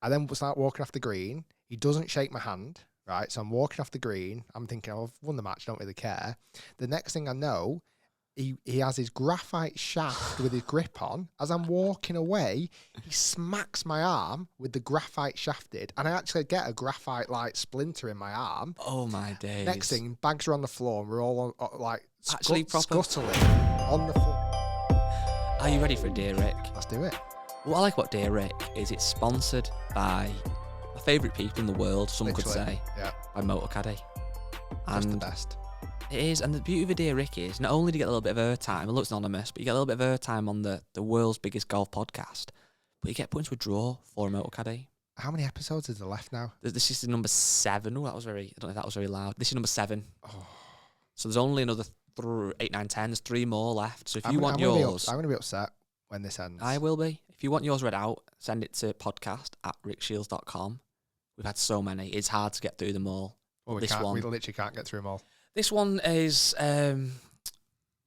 I then start walking off the green. He doesn't shake my hand, right? So I'm walking off the green. I'm thinking, oh, I've won the match, don't really care. The next thing I know, he has his graphite shaft with his grip on. As I'm walking away, he smacks my arm with the graphite shafted, and I actually get a graphite like splinter in my arm. Oh my days! Next thing, bags are on the floor, and we're all like Actually scuttling on the floor. Are you ready for Dear Rick? Let's do it. What I like about Dear Rick is it's sponsored by my favourite people in the world, some could say, by Motorcaddy. That's the best. It is, and the beauty of a Dear Rick is not only do you get a little bit of airtime, it looks anonymous, but you get a little bit of airtime on the world's biggest golf podcast, but you get put into a draw for a Motorcaddy. How many episodes is there left now? This is number 7. Oh, I don't know if that was very loud. This is number 7. Oh. So there's only another 8, 9, 10. There's 3 more left. So if you want yours... I'm going to be upset when this ends. I will be. If you want yours read out, send it to podcast@rickshiels.com. We've had so many. It's hard to get through them all. Well, we literally can't get through them all. This one is... again,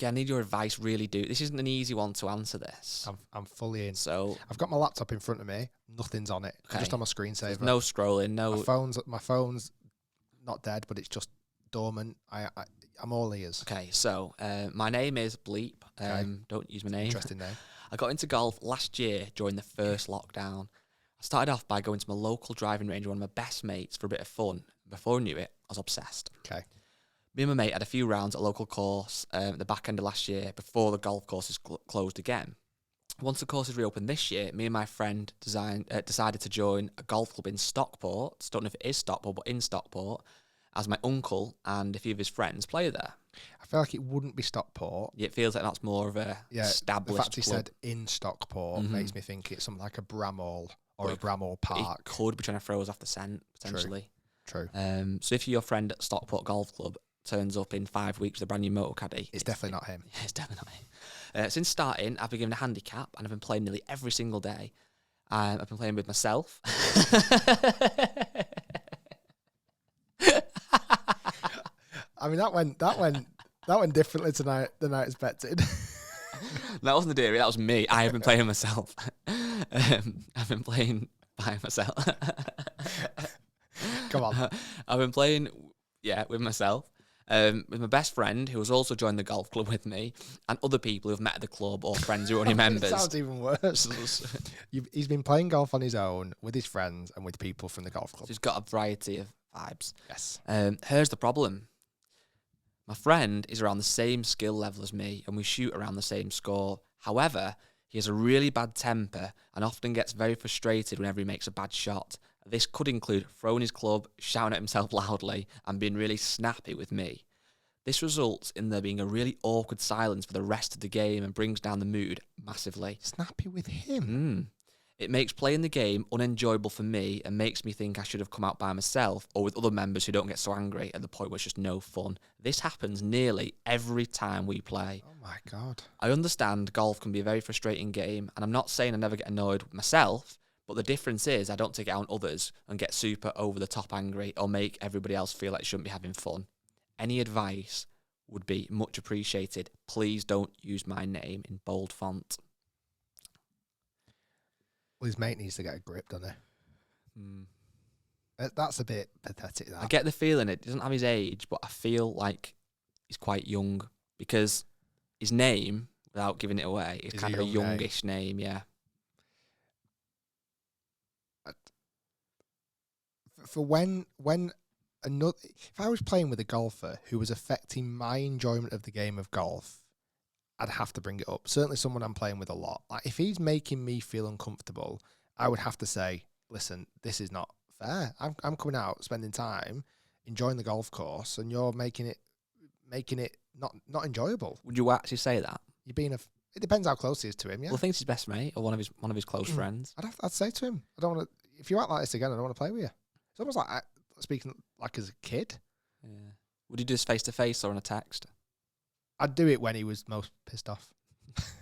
I need your advice, really do. This isn't an easy one to answer this. I'm fully in. So I've got my laptop in front of me. Nothing's on it. Okay. I'm just on my screensaver. There's no scrolling, no... My phone's not dead, but it's just dormant. I'm all ears. Okay, so my name is Bleep. Don't use my name. Interesting name. I got into golf last year during the first lockdown. I started off by going to my local driving range with one of my best mates for a bit of fun. Before I knew it, I was obsessed. Okay. Me and my mate had a few rounds at a local course at the back end of last year before the golf courses closed again. Once the courses reopened this year, me and my friend decided to join a golf club in Stockport. Don't know if it is Stockport, but in Stockport, as my uncle and a few of his friends play there. I feel like it wouldn't be Stockport. Yeah, it feels like that's more of a established The fact he club. said in Stockport makes me think it's something like a Bramall or a Bramall It Park. could be trying to throw us off the scent, potentially. True. So if your friend at Stockport Golf Club turns up in 5 weeks with a brand new Motorcaddy... It's definitely not him. Yeah, it's definitely not him. Since starting, I've been given a handicap, and I've been playing nearly every single day. I've been playing with myself. I mean, that went differently tonight than I expected. That wasn't the theory, that was me. I have been playing myself. I've been playing by myself. Come on. I've been playing, with myself, with my best friend, who has also joined the golf club with me, and other people who've met at the club or friends who are only members. It sounds even worse. He's been playing golf on his own, with his friends, and with people from the golf club. So he's got a variety of vibes. Yes. Here's the problem. My friend is around the same skill level as me, and we shoot around the same score. However, he has a really bad temper and often gets very frustrated whenever he makes a bad shot. This could include throwing his club, shouting at himself loudly, and being really snappy with me. This results in there being a really awkward silence for the rest of the game and brings down the mood massively. Snappy with him? It makes playing the game unenjoyable for me and makes me think I should have come out by myself or with other members who don't get so angry at the point where it's just no fun. This happens nearly every time we play. Oh my God. I understand golf can be a very frustrating game, and I'm not saying I never get annoyed with myself, but the difference is I don't take it out on others and get super over the top angry or make everybody else feel like they shouldn't be having fun. Any advice would be much appreciated. Please don't use my name in bold font. Well, his mate needs to get a grip, doesn't he? That's a bit pathetic, that. I get the feeling it doesn't have his age, but I feel like he's quite young because his name, without giving it away, is kind of a youngish name, yeah. For when another, if I was playing with a golfer who was affecting my enjoyment of the game of golf, I'd have to bring it up. Certainly someone I'm playing with a lot. Like, if he's making me feel uncomfortable, I would have to say, listen, this is not fair. I'm coming out, spending time, enjoying the golf course, and you're making it not enjoyable. Would you actually say that? You're being it depends how close he is to him, yeah. Well, I think it's his best mate or one of his close friends. I'd say to him, I don't want to, if you act like this again, I don't want to play with you. It's almost like speaking like as a kid. Yeah. Would you do this face to face or on a text? I'd do it when he was most pissed off.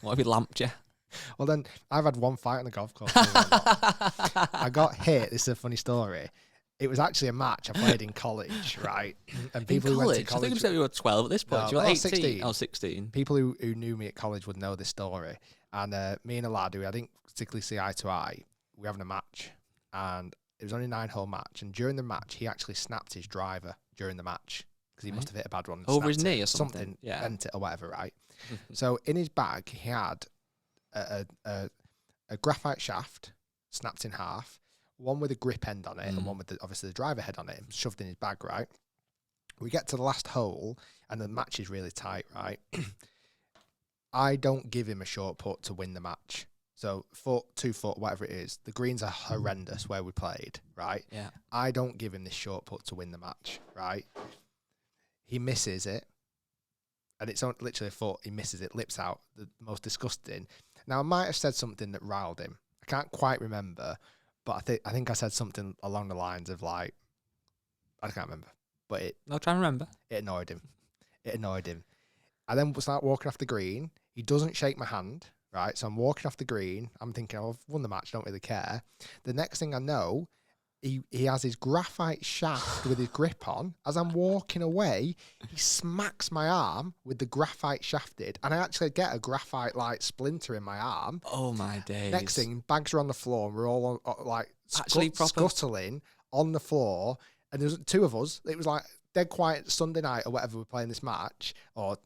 What if he lamped you? Well, then I've had one fight on the golf course. I got hit. This is a funny story. It was actually a match I played in college, right? And people who went to college. I think you said you were 12 at this point. No, You were 18. 16. Oh, 16. People who knew me at college would know this story. And me and a lad who I didn't particularly see eye to eye, we were having a match. and it was only a 9-hole match. And during the match, he actually snapped his driver during the match because he must have hit a bad one. Over his snapped knee it, or something. Yeah. Bent it or whatever, right? So in his bag, he had a graphite shaft snapped in half, one with a grip end on it, and one with obviously the driver head on it, shoved in his bag, right? We get to the last hole, and the match is really tight, right? I don't give him a short putt to win the match. So 2 foot, whatever it is, the greens are horrendous where we played, right? Yeah. I don't give him this short putt to win the match, right? He misses it, and it's literally a foot. He misses it, lips out, the most disgusting. Now, I might have said something that riled him. I can't quite remember, but I think I said something along the lines of like, I can't remember, but I'll try and remember. It annoyed him. I then start walking off the green. He doesn't shake my hand, right? So I'm walking off the green. I'm thinking, oh, I've won the match, don't really care. The next thing I know, he has his graphite shaft with his grip on. As I'm walking away, he smacks my arm with the graphite shafted, and I actually get a graphite like splinter in my arm. Oh my days! Next thing, bags are on the floor, and we're all scuttling on the floor. And there's 2 of us. It was like dead quiet Sunday night or whatever we're playing this match, or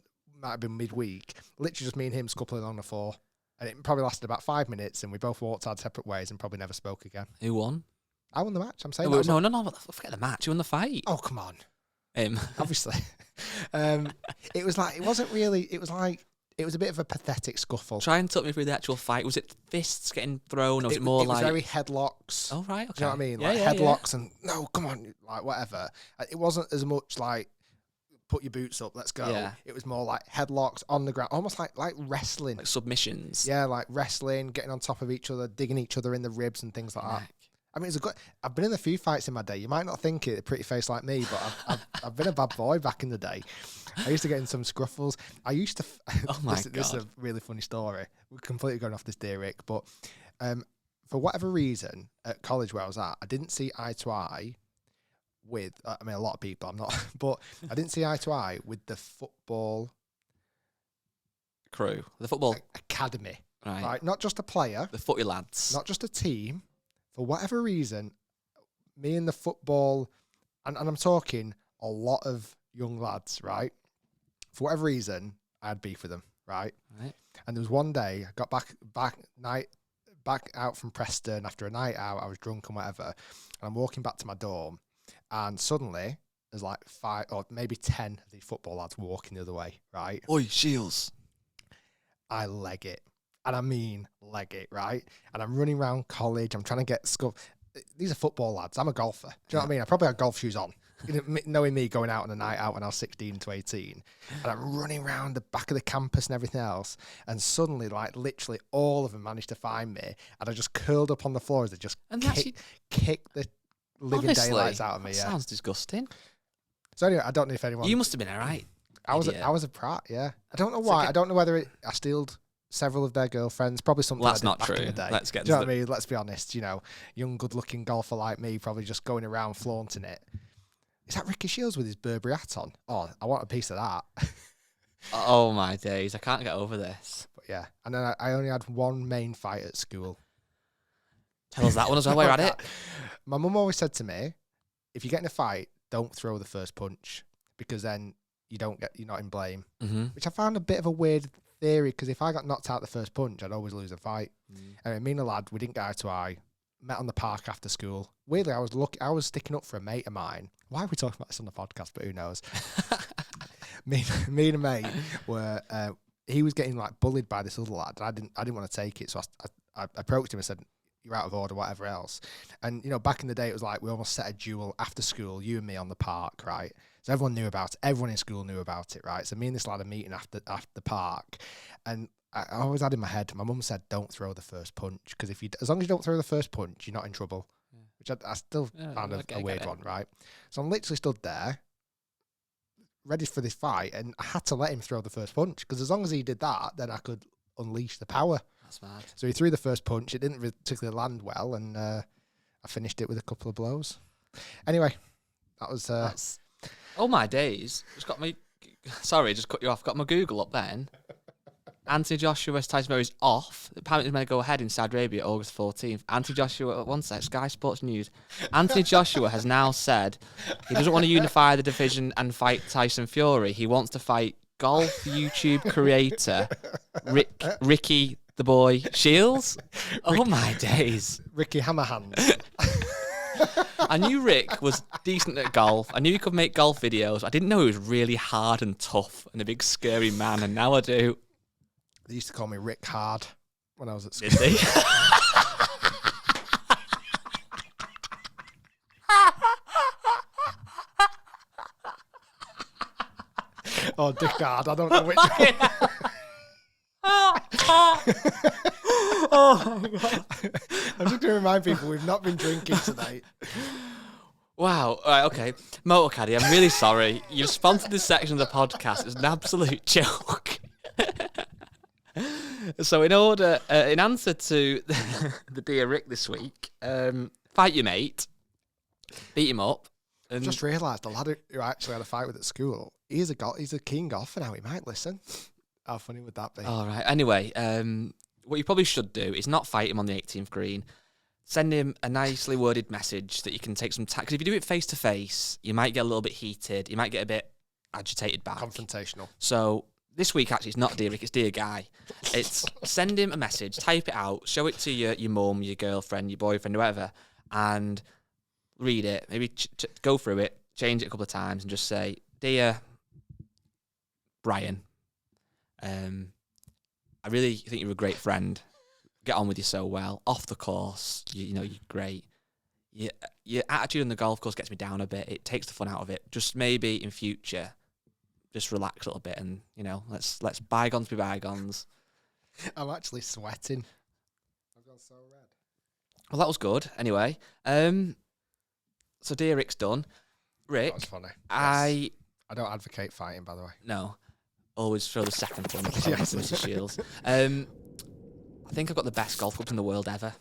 might have been midweek. Literally just me and him scuffling on the floor. And it probably lasted about 5 minutes, and we both walked our separate ways and probably never spoke again. Who won? I won the match. I'm saying No. Forget the match. You won the fight. Oh, come on. Him. Obviously. It was like, it wasn't really, it was like, it was a bit of a pathetic scuffle. Try and talk me through the actual fight. Was it fists getting thrown, or was it more like... It was very headlocks. Oh, right, okay. Do you know what I mean? Like headlocks and, no, come on, like whatever. It wasn't as much like, put your boots up, let's go. Yeah. It was more like headlocks on the ground, almost like wrestling. Like submissions. Yeah, like wrestling, getting on top of each other, digging each other in the ribs and things like that. I mean, I've been in a few fights in my day. You might not think it, a pretty face like me, but I've been a bad boy back in the day. I used to get in some scruffles. I used to... Oh, my God. This is a really funny story. We're completely going off this, dear Rick. But for whatever reason, at college where I was at, I didn't see eye to eye with... I mean, a lot of people, I'm not... But I didn't see eye to eye with the football... crew. The football... academy. Right. Not just a player. The footy lads. Not just a team. For whatever reason, me and the football... And I'm talking a lot of young lads, right? For whatever reason, I had beef with them, right? And there was one day I got back out from Preston after a night out. I was drunk and whatever, and I'm walking back to my dorm, and suddenly there's like 5 or maybe 10 of these football lads walking the other way, right? Oi, Shiels! I leg it, and I mean leg it, right? And I'm running around college. I'm trying to get scuff. These are football lads. I'm a golfer. Do you know what I mean? I probably had golf shoes on. Knowing me going out on a night out when I was 16 to 18, and I'm running around the back of the campus and everything else, and suddenly, like, literally all of them managed to find me, and I just curled up on the floor as they just kicked the living daylights out of me. Yeah, sounds disgusting. So anyway, I don't know if anyone... You must have been all right. I was a prat, yeah. I don't know why. I don't know whether I stealed several of their girlfriends. Probably something that's I did not true. In the day. Let's get Do you know what I mean? Let's be honest. You know, young, good-looking golfer like me, probably just going around flaunting it. Is that Ricky Shiels with his Burberry hat on? Oh, I want a piece of that. Oh, my days. I can't get over this. But yeah. And then I only had one main fight at school. Tell us that one as well while you're at it. My mum always said to me, if you get in a fight, don't throw the first punch, because then you're not in blame. Mm-hmm. Which I found a bit of a weird theory, because if I got knocked out the first punch, I'd always lose a fight. And me and a lad, we didn't get eye to eye. Met on the park after school. Weirdly, I was sticking up for a mate of mine. Why are we talking about this on the podcast? But who knows? me and a mate were. He was getting like bullied by this other lad. I didn't want to take it, so I approached him and said, "You're out of order, whatever else." And you know, back in the day, it was like we almost set a duel after school, you and me on the park, right? So everyone knew about it. Everyone in school knew about it, right? So me and this lad are meeting after the park, and I always had in my head, my mum said, don't throw the first punch, because as long as you don't throw the first punch, you're not in trouble. Yeah. Which I still found a weird one, right? So I'm literally stood there, ready for this fight, and I had to let him throw the first punch, because as long as he did that, then I could unleash the power. That's mad. So he threw the first punch. It didn't particularly land well, and I finished it with a couple of blows. Anyway, that was... Oh, my days. Just got me... Sorry, just cut you off. Got my Google up then. Anthony Joshua versus Tyson Fury is off. Apparently, it's meant to go ahead in Saudi Arabia August 14th. Anthony Joshua, one sec, Sky Sports News. Anthony Joshua has now said he doesn't want to unify the division and fight Tyson Fury. He wants to fight golf YouTube creator Ricky the Boy Shiels. Oh my days. Ricky Hammerhands. I knew Rick was decent at golf. I knew he could make golf videos. I didn't know he was really hard and tough and a big scary man, and now I do. They used to call me Rick Hard when I was at school. Did they? Oh, Dick Hard. I don't know which one. Oh my God. I'm just going to remind people we've not been drinking tonight. Wow. All right, okay. Motor Caddy, I'm really sorry. You've sponsored this section of the podcast. It's an absolute joke. So in answer to the Dear Rick this week, fight your mate, beat him up. I just realised the lad who I actually had a fight with at school, he's a keen golfer now. He might listen. How funny would that be? All right. Anyway, what you probably should do is not fight him on the 18th green. Send him a nicely worded message that you can take some time. Because if you do it face to face, you might get a little bit heated. You might get a bit agitated back. Confrontational. So this week, actually, it's not Dear Rick, it's Dear Guy. It's send him a message, type it out, show it to your mum, your girlfriend, your boyfriend, whoever, and read it. Maybe go through it, change it a couple of times, and just say, Dear Brian, I really think you're a great friend. Get on with you so well. Off the course, you know, you're great. Your attitude on the golf course gets me down a bit. It takes the fun out of it. Just maybe in future, just relax a little bit and, you know, let's bygones be bygones. I'm actually sweating. I've gone so red. Well, that was good. Anyway, so Dear Rick's done. Rick, That was funny. I don't advocate fighting, by the way. No. Always throw the second punch Yes. to Mrs. Shiels. I think I've got the best golf clubs in the world ever.